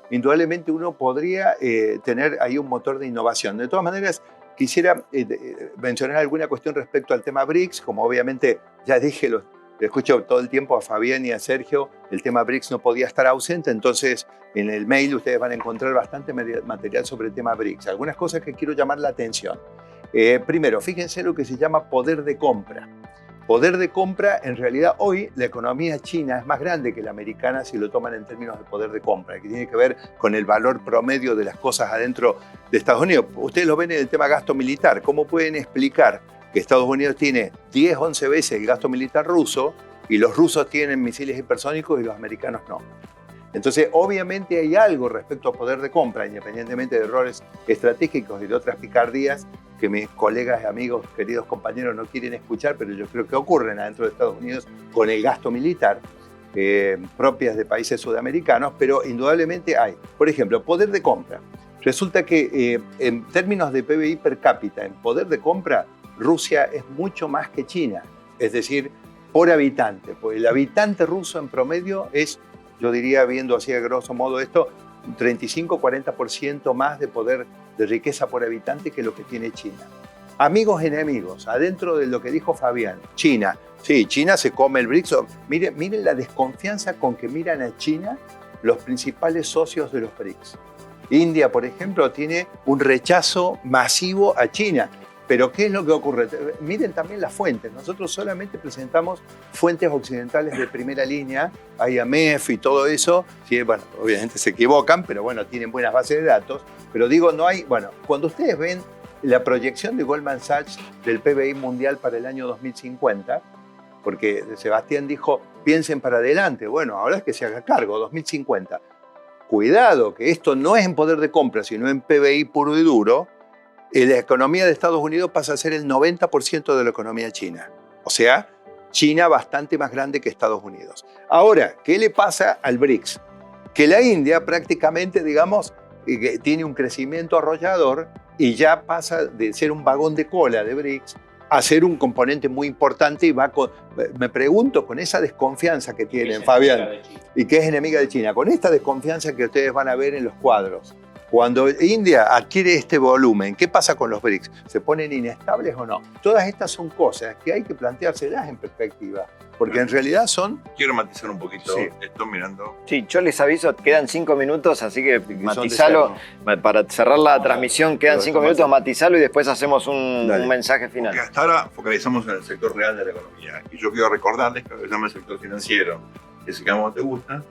Indudablemente uno podría tener ahí un motor de innovación. De todas maneras, quisiera mencionar alguna cuestión respecto al tema BRICS. Como obviamente ya dije, lo escucho todo el tiempo a Fabián y a Sergio, el tema BRICS no podía estar ausente, entonces en el mail ustedes van a encontrar bastante material sobre el tema BRICS. Algunas cosas que quiero llamar la atención. Primero, fíjense lo que se llama poder de compra. Poder de compra, en realidad hoy la economía china es más grande que la americana si lo toman en términos de poder de compra, que tiene que ver con el valor promedio de las cosas adentro de Estados Unidos. Ustedes lo ven en el tema gasto militar. ¿Cómo pueden explicar que Estados Unidos tiene 10, 11 veces el gasto militar ruso y los rusos tienen misiles hipersónicos y los americanos no? Entonces, obviamente hay algo respecto a poder de compra, independientemente de errores estratégicos y de otras picardías que mis colegas, amigos, queridos compañeros no quieren escuchar, pero yo creo que ocurren adentro de Estados Unidos con el gasto militar, propias de países sudamericanos, pero indudablemente hay. Por ejemplo, poder de compra. Resulta que en términos de PBI per cápita, en poder de compra, Rusia es mucho más que China, es decir, por habitante. Pues el habitante ruso en promedio es, yo diría, viendo así a grosso modo esto, 35-40% más de poder de riqueza por habitante que lo que tiene China. Amigos enemigos, adentro de lo que dijo Fabián, China. Sí, China se come el BRICS. Miren la desconfianza con que miran a China los principales socios de los BRICS. India, por ejemplo, tiene un rechazo masivo a China. Pero ¿qué es lo que ocurre? Miren también las fuentes. Nosotros solamente presentamos fuentes occidentales de primera línea, IMF y todo eso. Sí, bueno, obviamente se equivocan, pero bueno, tienen buenas bases de datos. Pero digo, no hay... Bueno, cuando ustedes ven la proyección de Goldman Sachs del PBI mundial para el año 2050, porque Sebastián dijo, piensen para adelante. Bueno, ahora es que se haga cargo, 2050. Cuidado, que esto no es en poder de compra, sino en PBI puro y duro. La economía de Estados Unidos pasa a ser el 90% de la economía china. O sea, China bastante más grande que Estados Unidos. Ahora, ¿qué le pasa al BRICS? Que la India prácticamente, digamos, tiene un crecimiento arrollador y ya pasa de ser un vagón de cola de BRICS a ser un componente muy importante y va con, me pregunto, con esa desconfianza que tienen, Fabián, y que es enemiga de China, con esta desconfianza que ustedes van a ver en los cuadros. Cuando India adquiere este volumen, ¿qué pasa con los BRICS? ¿Se ponen inestables o no? Todas estas son cosas que hay que planteárselas en perspectiva, porque en realidad son... Quiero matizar un poquito esto mirando... Sí, yo les aviso, quedan 5 minutos, así que matizalo. Para cerrar la transmisión, quedan 5 minutos, matizalo y después hacemos un mensaje final. Porque hasta ahora focalizamos en el sector real de la economía. Y yo quiero recordarles que lo que se llama el sector financiero, ese que a vos te gusta,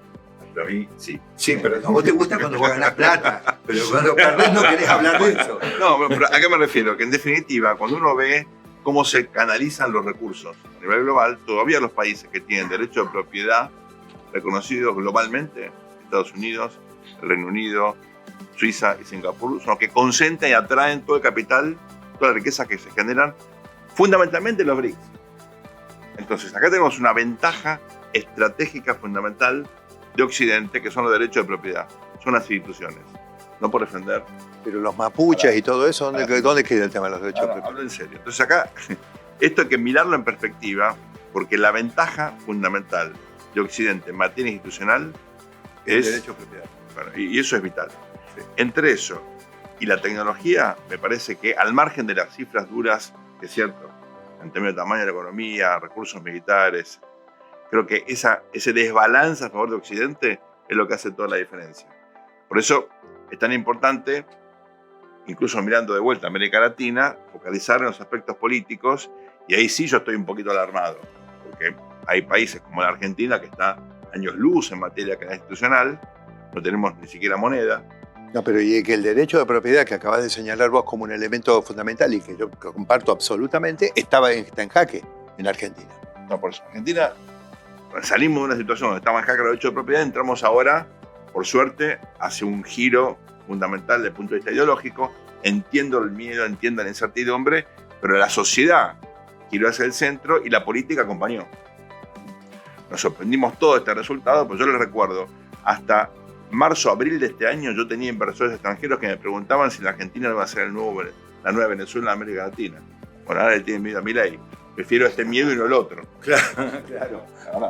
pero a mí sí. Sí, pero a vos te gusta cuando vos ganás plata, pero cuando perdés no querés hablar de eso. No, pero ¿a qué me refiero? Que en definitiva, cuando uno ve cómo se canalizan los recursos a nivel global, todavía los países que tienen derecho de propiedad reconocidos globalmente, Estados Unidos, el Reino Unido, Suiza y Singapur, son los que concentran y atraen todo el capital, toda la riqueza que se generan, fundamentalmente en los BRICS. Entonces, acá tenemos una ventaja estratégica fundamental de Occidente, que son los derechos de propiedad, son las instituciones, no por defender. Pero los mapuches y todo eso, ¿dónde queda el tema de los derechos de propiedad? Hablo en serio. Entonces acá, esto hay que mirarlo en perspectiva, porque la ventaja fundamental de Occidente en materia institucional es el derecho de propiedad. Bueno, y eso es vital. Sí. Entre eso y la tecnología, me parece que al margen de las cifras duras, que es cierto, en términos de tamaño de la economía, recursos militares, creo que ese desbalance a favor de Occidente es lo que hace toda la diferencia. Por eso es tan importante, incluso mirando de vuelta a América Latina, focalizar en los aspectos políticos, y ahí sí yo estoy un poquito alarmado, porque hay países como la Argentina que está años luz en materia institucional, no tenemos ni siquiera moneda. No, pero y que el derecho de propiedad que acabas de señalar vos como un elemento fundamental y que yo comparto absolutamente, está en jaque en Argentina. No, por eso. Argentina, salimos de una situación donde estaba en jaque el derecho de propiedad, entramos ahora, por suerte, hacia un giro fundamental desde el punto de vista ideológico. Entiendo el miedo, entiendo la incertidumbre, pero la sociedad giró hacia el centro y la política acompañó. Nos sorprendimos todo este resultado, pues yo les recuerdo, hasta marzo, abril de este año yo tenía inversores extranjeros que me preguntaban si la Argentina iba a ser la nueva Venezuela en América Latina. Bueno, ahora le tienen miedo a Milei. Prefiero este miedo y no el otro.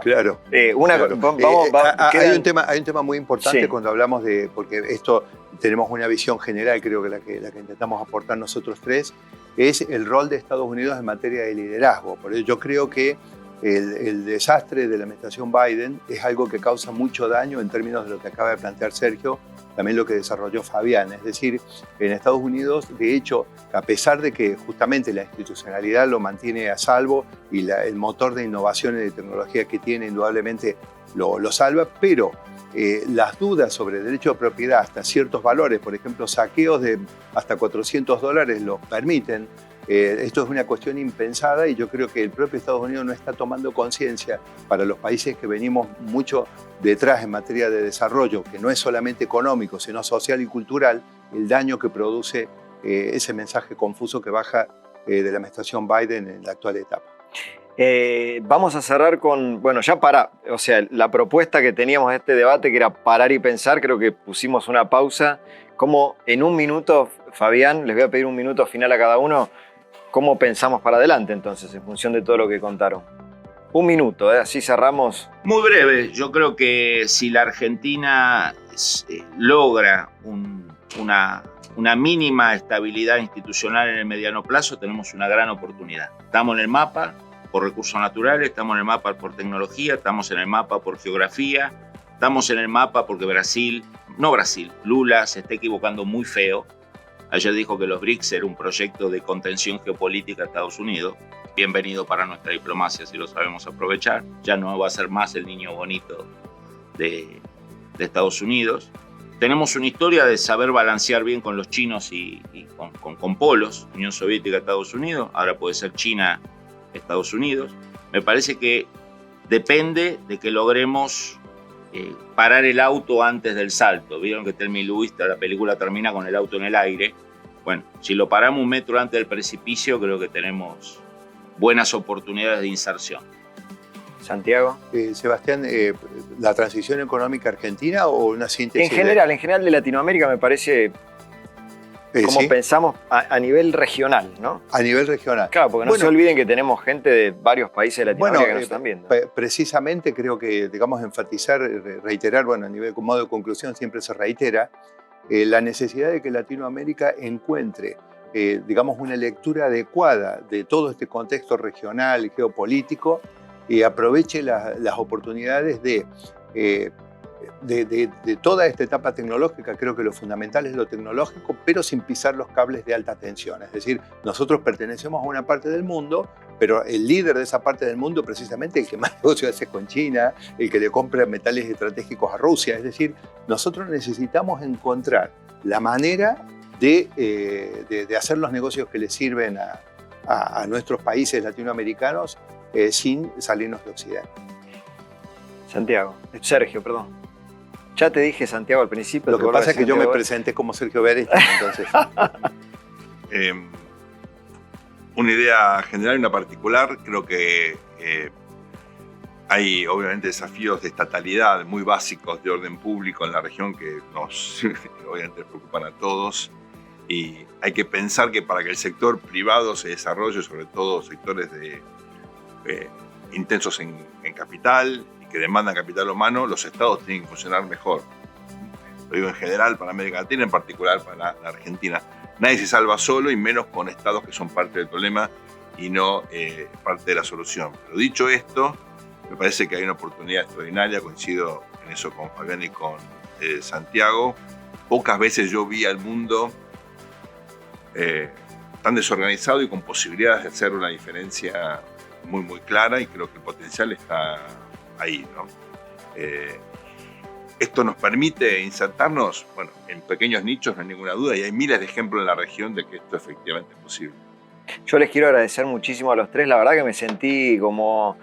Claro. Hay un tema muy importante cuando hablamos de, porque esto tenemos una visión general, creo que la que intentamos aportar nosotros tres, es el rol de Estados Unidos en materia de liderazgo. Por eso yo creo que el desastre de la administración Biden es algo que causa mucho daño en términos de lo que acaba de plantear Sergio, también lo que desarrolló Fabián. Es decir, en Estados Unidos, de hecho, a pesar de que justamente la institucionalidad lo mantiene a salvo y el motor de innovación y de tecnología que tiene indudablemente lo salva, pero las dudas sobre el derecho de propiedad hasta ciertos valores, por ejemplo, saqueos de hasta $400 lo permiten. Esto es una cuestión impensada y yo creo que el propio Estados Unidos no está tomando conciencia para los países que venimos mucho detrás en materia de desarrollo, que no es solamente económico, sino social y cultural, el daño que produce ese mensaje confuso que baja de la administración Biden en la actual etapa. Vamos a cerrar con, la propuesta que teníamos de este debate, que era parar y pensar, creo que pusimos una pausa. Como en un minuto, Fabián, les voy a pedir un minuto final a cada uno, ¿cómo pensamos para adelante entonces, en función de todo lo que contaron? Un minuto, así cerramos. Muy breve, yo creo que si la Argentina logra una mínima estabilidad institucional en el mediano plazo, tenemos una gran oportunidad. Estamos en el mapa por recursos naturales, estamos en el mapa por tecnología, estamos en el mapa por geografía, estamos en el mapa porque Lula se está equivocando muy feo. Ayer dijo que los BRICS era un proyecto de contención geopolítica de Estados Unidos. Bienvenido para nuestra diplomacia si lo sabemos aprovechar. Ya no va a ser más el niño bonito de Estados Unidos. Tenemos una historia de saber balancear bien con los chinos y con polos, Unión Soviética, Estados Unidos. Ahora puede ser China, Estados Unidos. Me parece que depende de que logremos parar el auto antes del salto. Vieron que Thelma y Louise, la película termina con el auto en el aire. Bueno, si lo paramos 1 metro antes del precipicio, creo que tenemos buenas oportunidades de inserción. Santiago. Sebastián, ¿la transición económica argentina o una síntesis? En general de Latinoamérica me parece como ¿sí? Pensamos a nivel regional, ¿no? A nivel regional. Claro, porque no se olviden que tenemos gente de varios países de Latinoamérica que nos están viendo. Precisamente creo que, digamos, enfatizar, reiterar, bueno, a nivel como modo de conclusión siempre se reitera, la necesidad de que Latinoamérica encuentre, digamos, una lectura adecuada de todo este contexto regional y geopolítico y aproveche las oportunidades de toda esta etapa tecnológica. Creo que lo fundamental es lo tecnológico, pero sin pisar los cables de alta tensión. Es decir, nosotros pertenecemos a una parte del mundo, pero el líder de esa parte del mundo, precisamente el que más negocio hace con China, el que le compra metales estratégicos a Rusia. Es decir, nosotros necesitamos encontrar la manera de hacer los negocios que le sirven a nuestros países latinoamericanos sin salirnos de Occidente. Sergio, perdón. Ya te dije Santiago al principio. Lo que pasa es que yo me presenté como Sergio Berestein, entonces. Una idea general y una particular. Creo que hay obviamente desafíos de estatalidad muy básicos de orden público en la región que nos obviamente preocupan a todos. Y hay que pensar que para que el sector privado se desarrolle, sobre todo sectores intensos en capital, que demandan capital humano, los estados tienen que funcionar mejor. Lo digo en general para América Latina, en particular para la Argentina. Nadie se salva solo y menos con estados que son parte del problema y no parte de la solución. Pero dicho esto, me parece que hay una oportunidad extraordinaria, coincido en eso con Fabián y con Santiago. Pocas veces yo vi al mundo tan desorganizado y con posibilidades de hacer una diferencia muy, muy clara, y creo que el potencial está ahí, ¿no? Esto nos permite insertarnos, bueno, en pequeños nichos, no hay ninguna duda, y hay miles de ejemplos en la región de que esto efectivamente es posible. Yo les quiero agradecer muchísimo a los tres. La verdad que me sentí como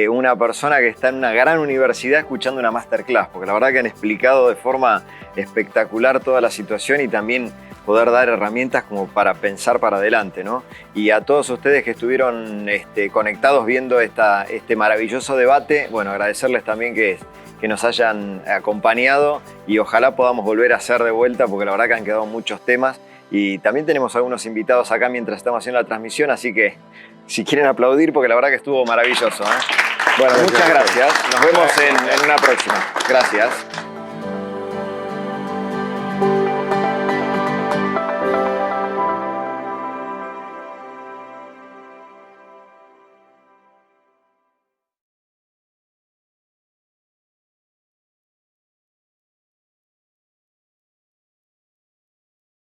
una persona que está en una gran universidad escuchando una masterclass, porque la verdad que han explicado de forma espectacular toda la situación y también poder dar herramientas como para pensar para adelante, ¿no? Y a todos ustedes que estuvieron conectados viendo este maravilloso debate, bueno, agradecerles también que nos hayan acompañado y ojalá podamos volver a hacer de vuelta, porque la verdad que han quedado muchos temas y también tenemos algunos invitados acá mientras estamos haciendo la transmisión, así que si quieren aplaudir, porque la verdad que estuvo maravilloso. Bueno, muchas gracias. Nos vemos en una próxima. Gracias.